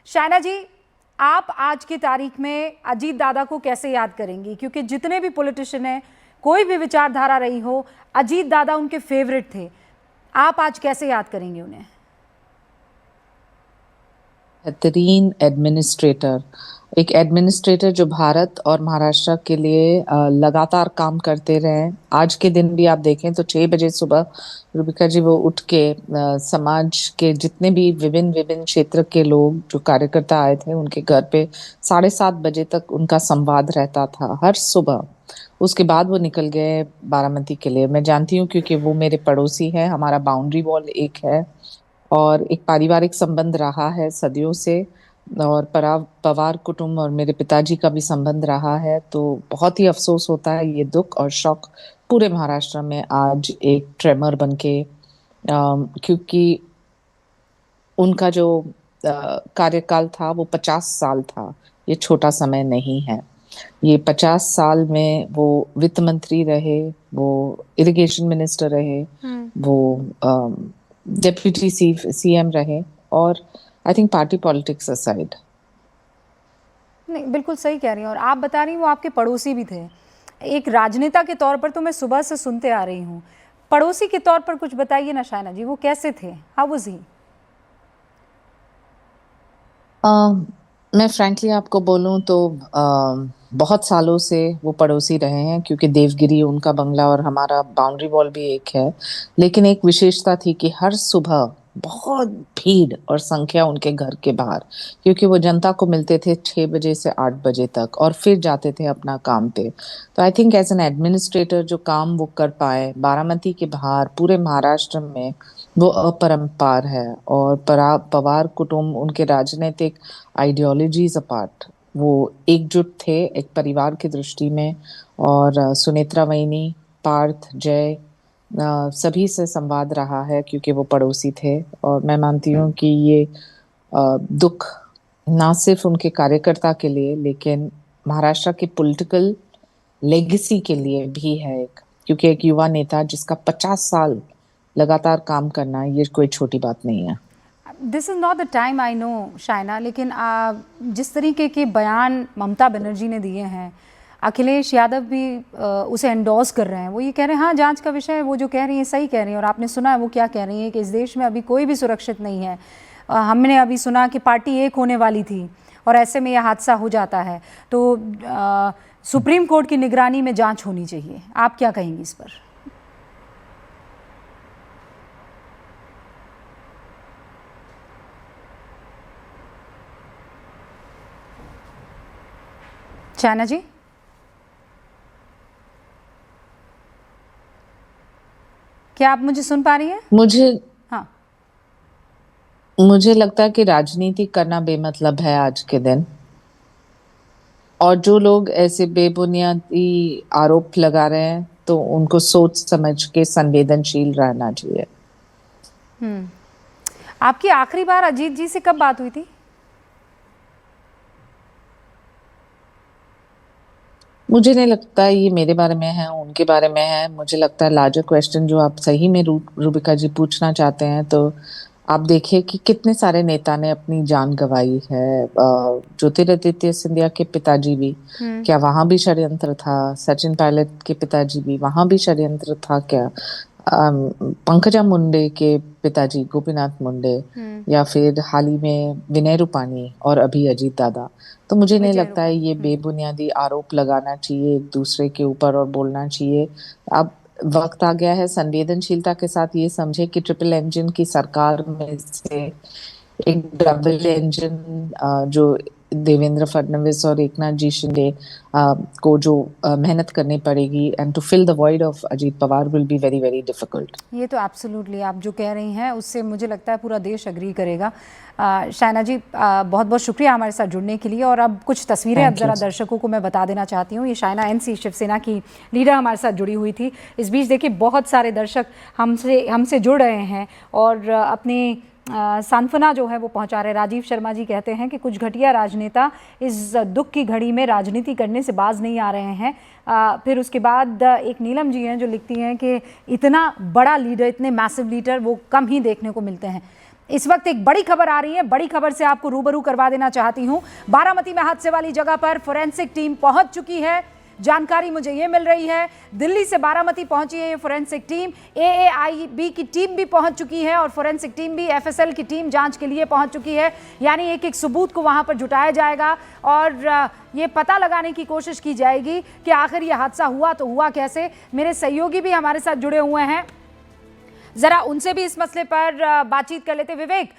शायना जी, आप आज की तारीख में अजीत दादा को कैसे याद करेंगी? क्योंकि जितने भी पॉलिटिशियन हैं, कोई भी विचारधारा रही हो, अजीत दादा उनके फेवरेट थे। आप आज कैसे याद करेंगे उन्हें? बेहतरीन एडमिनिस्ट्रेटर, एक एडमिनिस्ट्रेटर जो भारत और महाराष्ट्र के लिए लगातार काम करते रहे। आज के दिन भी आप देखें तो 6 बजे सुबह रूबिका जी वो उठ के समाज के जितने भी विभिन्न विभिन्न क्षेत्र के लोग जो कार्यकर्ता आए थे उनके घर पे 7:30 बजे तक उनका संवाद रहता था हर सुबह। उसके बाद वो निकल गए बारामती के लिए। मैं जानती हूँ क्योंकि वो मेरे पड़ोसी है, हमारा बाउंड्री वॉल एक है और एक पारिवारिक संबंध रहा है सदियों से। और पवार कुटुंब और मेरे पिताजी का भी संबंध रहा है, तो बहुत ही अफसोस होता है, ये दुख और शौक पूरे महाराष्ट्र में आज एक ट्रेमर बन के, क्योंकि उनका जो कार्यकाल था वो 50 साल था। ये छोटा समय नहीं है। ये 50 साल में वो वित्त मंत्री रहे, वो इरिगेशन मिनिस्टर रहे, वो डेप्यूटी सीएम रहे, और I think party politics aside. नहीं, बिल्कुल सही कह रही हैं। और आप बता रही हैं वो आपके पड़ोसी भी थे। एक राजनेता के तौर पर तो मैं सुबह से सुनते आ रही हूँ, पड़ोसी के तौर पर कुछ बताइए ना शायना जी, वो कैसे थे? How was he? मैं फ्रैंकली आपको बोलूं तो बहुत सालों से वो पड़ोसी रहे हैं, क्योंकि देवगिरी उनका बंगला और हमारा बाउंड्री वॉल भी एक है। लेकिन एक विशेषता थी कि हर सुबह बहुत भीड़ और संख्या उनके घर के बाहर, क्योंकि वो जनता को मिलते थे 6 बजे से 8 बजे तक और फिर जाते थे अपना काम पे। तो I think as an administrator जो काम वो कर पाए बारामती के बाहर पूरे महाराष्ट्र में, वो अपरंपार है। और पवार कुटुंब उनके राजनीतिक आइडियोलॉजीज अपार्ट वो एकजुट थे एक परिवार की दृष्टि में। और सुनेत्रा वहिनी, पार्थ, जय, सभी से संवाद रहा है क्योंकि वो पड़ोसी थे। और मैं मानती हूँ कि ये दुख ना सिर्फ उनके कार्यकर्ता के लिए लेकिन महाराष्ट्र की पॉलिटिकल लेगेसी के लिए भी है एक, क्योंकि एक युवा नेता जिसका 50 साल लगातार काम करना ये कोई छोटी बात नहीं है। This is not the time, I know Shaina, लेकिन जिस तरीके के बयान ममता बनर्जी ने दिए हैं, अखिलेश यादव भी उसे एंडोर्स कर रहे हैं। वो ये कह रहे हैं हाँ जांच का विषय है, वो जो कह रही हैं सही कह रही हैं। और आपने सुना है वो क्या कह रही हैं कि इस देश में अभी कोई भी सुरक्षित नहीं है। हमने अभी सुना कि पार्टी एक होने वाली थी और ऐसे में यह हादसा हो जाता है। तो सुप्रीम कोर्ट की निगरानी में जांच होनी चाहिए। आप क्या कहेंगी इस पर? शायना जी, क्या आप मुझे सुन पा रही हैं? मुझे हाँ। मुझे लगता है कि राजनीति करना बेमतलब है आज के दिन। और जो लोग ऐसे बेबुनियादी आरोप लगा रहे हैं तो उनको सोच समझ के संवेदनशील रहना चाहिए। आपकी आखिरी बार अजीत जी से कब बात हुई थी? मुझे नहीं लगता ये मेरे बारे में है उनके बारे में है। मुझे लगता है लार्जर क्वेश्चन जो आप सही में रूबिका जी पूछना चाहते हैं, तो आप देखिए कि कितने सारे नेता ने अपनी जान गंवाई है। ज्योतिरादित्य सिंधिया के पिताजी भी, क्या वहां भी षड्यंत्र था? सचिन पायलट के पिताजी भी, वहां भी षड्यंत्र था क्या? पंकजा मुंडे के पिताजी गोपीनाथ मुंडे, या फिर हाल ही में विनय रूपानी और अभी अजीत दादा। तो मुझे नहीं विजय लगता है ये रूपाणी। बेबुनियादी आरोप लगाना चाहिए एक दूसरे के ऊपर और बोलना चाहिए। अब वक्त आ गया है संवेदनशीलता के साथ ये समझे कि ट्रिपल इंजन की सरकार में से एक डबल इंजन जो देवेंद्र फडणवीस और एकनाथ जी शिंदे को जो मेहनत करनी पड़ेगी, and to fill the void of Ajit Pawar will be very very difficult. ये तो एब्सोल्युटली आप जो कह रही हैं उससे मुझे लगता है पूरा देश अग्री करेगा। शायना जी, बहुत बहुत शुक्रिया हमारे साथ जुड़ने के लिए। और अब कुछ तस्वीरें अब थैंक यू। ज़रा दर्शकों को मैं बता देना चाहती हूँ। ये शायना एनसी शिवसेना की लीडर हमारे साथ जुड़ी हुई थी। इस बीच देखिए बहुत सारे दर्शक हमसे जुड़ रहे हैं और अपने सांत्वना जो है वो पहुंचा रहे। राजीव शर्मा जी कहते हैं कि कुछ घटिया राजनेता इस दुख की घड़ी में राजनीति करने से बाज नहीं आ रहे हैं। फिर उसके बाद एक नीलम जी हैं जो लिखती हैं कि इतना बड़ा लीडर, इतने मैसिव लीडर वो कम ही देखने को मिलते हैं। इस वक्त एक बड़ी खबर आ रही है, बड़ी खबर से आपको रूबरू करवा देना चाहती हूं। बारामती में हादसे वाली जगह पर फोरेंसिक टीम पहुंच चुकी है। जानकारी मुझे ये मिल रही है, दिल्ली से बारामती पहुंची है ये फोरेंसिक टीम। AAIB की टीम भी पहुंच चुकी है और फोरेंसिक टीम भी FSL की टीम जांच के लिए पहुंच चुकी है। यानी एक एक सबूत को वहां पर जुटाया जाएगा और ये पता लगाने की कोशिश की जाएगी कि आखिर ये हादसा हुआ तो हुआ कैसे। मेरे सहयोगी भी हमारे साथ जुड़े हुए हैं, जरा उनसे भी इस मसले पर बातचीत कर लेते। विवेक,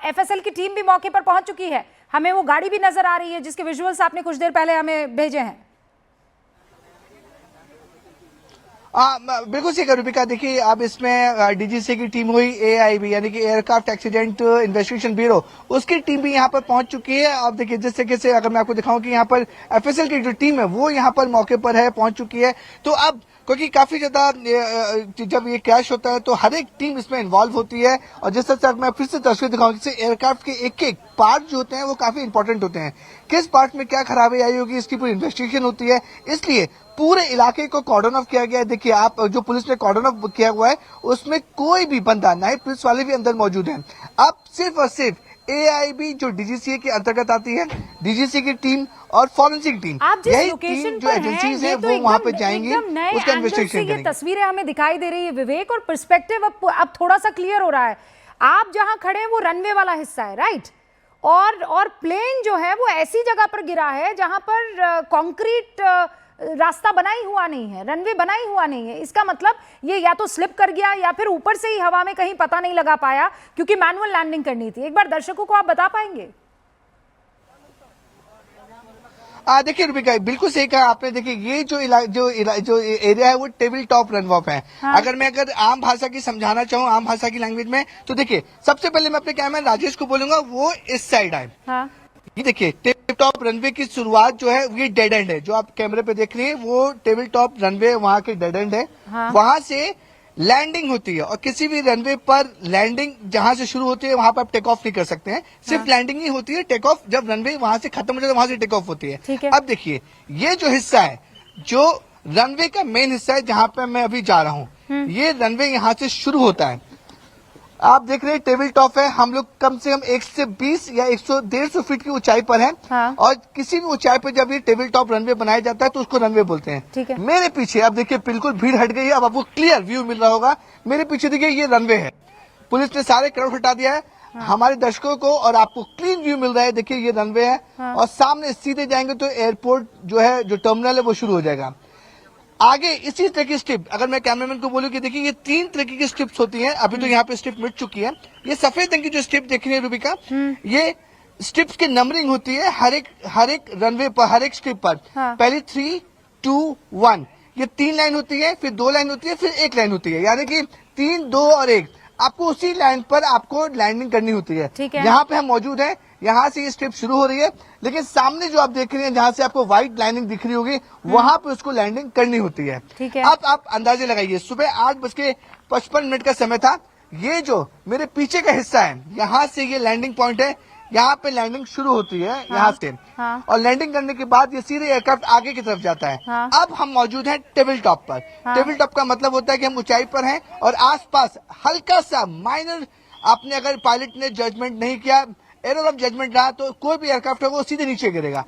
FSL की टीम भी मौके पर पहुंच चुकी है, हमें वो गाड़ी भी नजर आ रही है जिसके विजुअल्स आपने कुछ देर पहले हमें भेजे हैं। बिल्कुल सही रूबिका, देखिए अब इसमें DGC की टीम हुई, AIB यानी कि एयरक्राफ्ट एक्सीडेंट इन्वेस्टिगेशन ब्यूरो, उसकी टीम भी यहाँ पर पहुंच चुकी है। अब देखिए जिस तरीके से अगर मैं आपको दिखाऊं कि यहाँ पर FSL की जो टीम है वो यहाँ पर मौके पर है, पहुंच चुकी है। तो अब क्योंकि काफी ज्यादा जब ये क्रैश होता है तो हर एक टीम इसमें इन्वॉल्व होती है और जिस तरह से मैं फिर से तस्वीर दिखाऊं, जैसे एयरक्राफ्ट के एक एक पार्ट जो होते हैं वो काफी इंपॉर्टेंट होते हैं। किस पार्ट में क्या खराबी आई होगी इसकी पूरी इन्वेस्टिगेशन होती है, इसलिए पूरे इलाके को कॉर्डन ऑफ किया गया है। देखिए आप, जो पुलिस ने कॉर्डन ऑफ किया हुआ है उसमें कोई भी बंदा, ना ही पुलिस वाले भी अंदर मौजूद हैं। अब सिर्फ और सिर्फ AIB जो DGCA के अंतर्गत आती है, DGC की टीम और फॉरेंसिक टीम, आप जिस यही लोकेशन टीम जो पर एजेंसीज हैं, है तो वो वहां पे जाएंगी, एकदम नए उसका एंगल से इन्वेस्टिगेशन ये करेंगे। तस्वीरें हमें दिखाई दे रही है विवेक, और पर्सपेक्टिव अब थोड़ा सा क्लियर हो रहा है। आप जहां खड़े हैं वो रनवे वाला हिस्सा है, राइट? और प्लेन जो है वो ऐसी जगह पर गिरा है जहां पर कंक्रीट रास्ता बना ही हुआ नहीं है, रनवे बना ही हुआ नहीं है। इसका मतलब ये या तो स्लिप कर गया या फिर ऊपर से ही हवा में कहीं पता नहीं लगा पाया, क्योंकि मैनुअल लैंडिंग करनी थी। एक बार दर्शकों को आप बता पाएंगे? देखिए रूबिका, बिल्कुल सही कहा आपने। देखिए ये जो एरिया है वो टेबल टॉप रनवॉक है। हाँ। अगर आम भाषा की समझाना चाहूँ, आम भाषा की लैंग्वेज में, तो देखिए सबसे पहले मैं अपने कैमरा राजेश को बोलूंगा वो इस साइड आए। हाँ। ये देखिए टेबल टॉप रनवे की शुरुआत जो है ये डेड एंड है, जो आप कैमरे पे देख रहे हैं वो टेबल टॉप रनवे वहां के डेड एंड है। हाँ। वहां से लैंडिंग होती है और किसी भी रनवे पर लैंडिंग जहां से शुरू होती है वहां पर आप टेक ऑफ नहीं कर सकते हैं, सिर्फ लैंडिंग ही होती है। टेक ऑफ जब रनवे वहां से खत्म हो जाता है वहां से टेक ऑफ होती है। ठीक है। अब देखिए ये जो हिस्सा है, जो रनवे का मेन हिस्सा है जहां पे मैं अभी जा रहा हूं, ये रनवे यहां से शुरू होता है। आप देख रहे हैं टेबल टॉप है, हम लोग कम से कम 120 या 100-150 फीट की ऊंचाई पर हैं। हाँ। और किसी भी ऊंचाई पर जब ये टेबल टॉप रनवे बनाया जाता है तो उसको रनवे बोलते हैं। ठीक है। मेरे पीछे अब देखिए बिल्कुल भीड़ हट गई है, अब आपको क्लियर व्यू मिल रहा होगा। मेरे पीछे देखिए ये रनवे है, पुलिस ने सारे क्राउड हटा दिया है। हाँ। हमारे दर्शकों को और आपको क्लीन व्यू मिल रहा है। देखिए ये रनवे है। हाँ। और सामने सीधे जाएंगे तो एयरपोर्ट जो है, जो टर्मिनल है वो शुरू हो जाएगा। आगे इसी तरह की स्ट्रिप, अगर मैं कैमरामैन को बोलूं कि देखिए ये 3 तरह की स्ट्रिप्स होती हैं। अभी तो यहाँ पे स्ट्रिप मिट चुकी है। ये सफेद रंग की जो स्ट्रिप देख रही है रूबिका, ये स्ट्रिप्स की नंबरिंग होती है हर एक रनवे पर, हर एक स्ट्रिप पर। हाँ। पहली 3, 2, 1 ये 3 लाइन होती है, फिर 2 लाइन होती है, फिर 1 लाइन होती है। यानी कि 3, 2 और 1, आपको उसी लाइन पर आपको लैंडिंग करनी होती है। ठीक है। यहाँ पे हम मौजूद हैं, यहाँ से ये स्ट्रिप शुरू हो रही है, लेकिन सामने जो आप देख रहे हैं जहां से आपको व्हाइट लाइनिंग दिख रही होगी, वहां पे उसको लैंडिंग करनी होती है। ठीक है। अब आप अंदाजे लगाइए, सुबह 8:55 का समय था। ये जो मेरे पीछे का हिस्सा है, यहाँ से ये लैंडिंग पॉइंट है, यहाँ पे लैंडिंग शुरू होती है। हाँ। यहाँ से। हाँ। और लैंडिंग करने के बाद ये सीधे एयरक्राफ्ट आगे की तरफ जाता है। हाँ। अब हम मौजूद हैं टेबल टॉप पर। हाँ। टेबल टॉप का मतलब होता है कि हम ऊंचाई पर हैं और आसपास हल्का सा माइनर, आपने अगर पायलट ने जजमेंट नहीं किया, एरर ऑफ जजमेंट रहा, तो कोई भी एयरक्राफ्ट होगा वो सीधे नीचे गिरेगा।